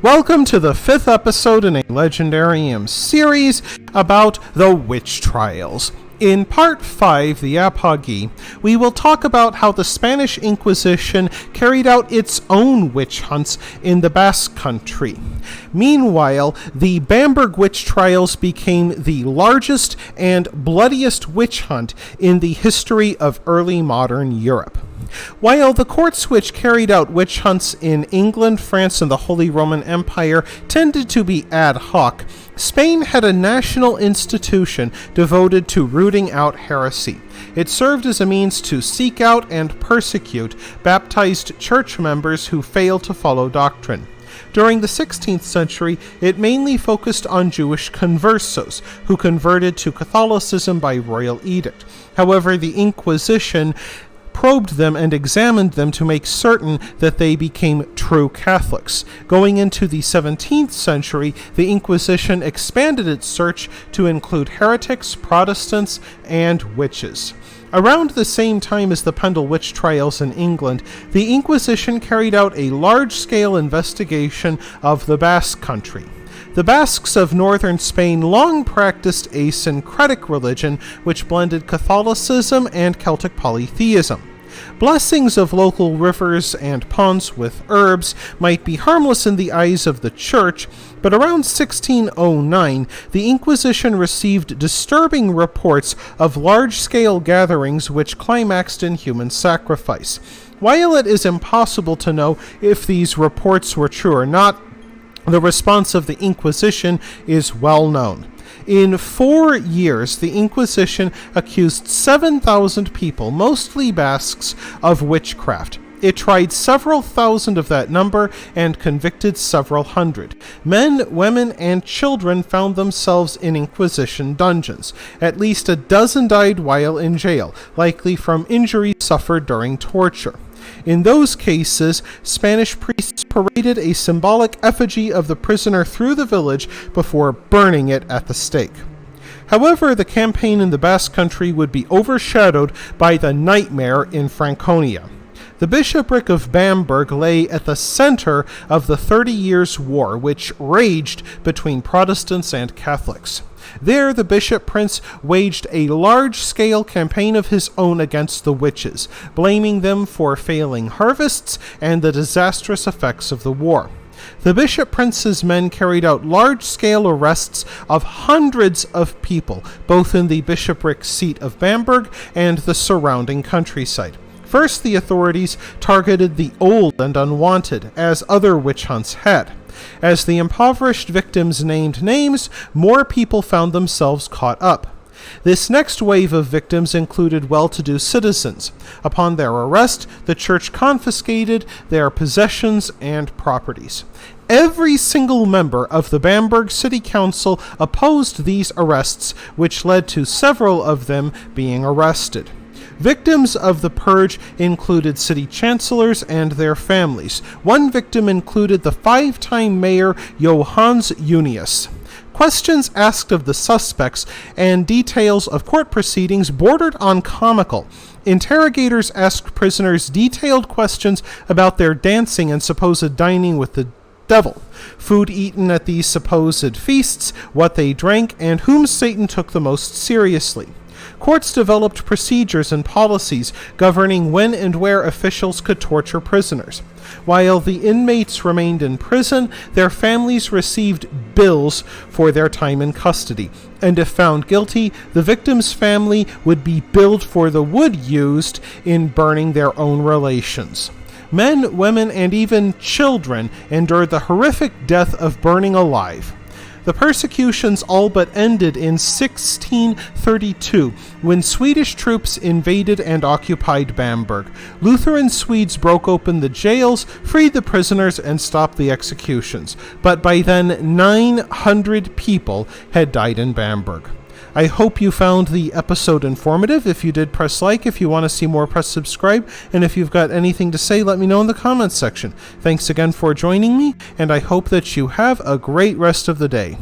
Welcome to the 5th episode in a Legendarium series about the witch trials. In Part 5, the Apogee, we will talk about how the Spanish Inquisition carried out its own witch hunts in the Basque Country. Meanwhile, the Bamberg witch trials became the largest and bloodiest witch hunt in the history of early modern Europe. While the courts which carried out witch hunts in England, France, and the Holy Roman Empire tended to be ad hoc, Spain had a national institution devoted to rooting out heresy. It served as a means to seek out and persecute baptized church members who failed to follow doctrine. During the 16th century, it mainly focused on Jewish conversos, who converted to Catholicism by royal edict. However, the Inquisition probed them and examined them to make certain that they became true Catholics. Going into the 17th century, the Inquisition expanded its search to include heretics, Protestants, and witches. Around the same time as the Pendle witch trials in England, the Inquisition carried out a large-scale investigation of the Basque Country. The Basques of northern Spain long practiced a syncretic religion which blended Catholicism and Celtic polytheism. Blessings of local rivers and ponds with herbs might be harmless in the eyes of the church, but around 1609, the Inquisition received disturbing reports of large-scale gatherings which climaxed in human sacrifice. While it is impossible to know if these reports were true or not, the response of the Inquisition is well known. In 4 years, the Inquisition accused 7,000 people, mostly Basques, of witchcraft. It tried several thousand of that number and convicted several hundred. Men, women, and children found themselves in Inquisition dungeons. At least a dozen died while in jail, likely from injuries suffered during torture. In those cases, Spanish priests paraded a symbolic effigy of the prisoner through the village before burning it at the stake. However, the campaign in the Basque Country would be overshadowed by the nightmare in Franconia. The bishopric of Bamberg lay at the center of the 30 Years' War, which raged between Protestants and Catholics. There, the bishop prince waged a large-scale campaign of his own against the witches, blaming them for failing harvests and the disastrous effects of the war. The bishop prince's men carried out large-scale arrests of hundreds of people, both in the bishopric seat of Bamberg and the surrounding countryside. First, the authorities targeted the old and unwanted, as other witch hunts had. As the impoverished victims named names, more people found themselves caught up. This next wave of victims included well-to-do citizens. Upon their arrest, the church confiscated their possessions and properties. Every single member of the Bamberg City Council opposed these arrests, which led to several of them being arrested. Victims of the purge included city chancellors and their families. One victim included the 5-time mayor Johannes Junius. Questions asked of the suspects and details of court proceedings bordered on comical. Interrogators asked prisoners detailed questions about their dancing and supposed dining with the devil, food eaten at these supposed feasts, what they drank, and whom Satan took the most seriously. Courts developed procedures and policies governing when and where officials could torture prisoners. While the inmates remained in prison, their families received bills for their time in custody, and if found guilty, the victim's family would be billed for the wood used in burning their own relations. Men, women, and even children endured the horrific death of burning alive. The persecutions all but ended in 1632, when Swedish troops invaded and occupied Bamberg. Lutheran Swedes broke open the jails, freed the prisoners, and stopped the executions. But by then, 900 people had died in Bamberg. I hope you found the episode informative. If you did, press like. If you want to see more, press subscribe. And if you've got anything to say, let me know in the comments section. Thanks again for joining me, and I hope that you have a great rest of the day.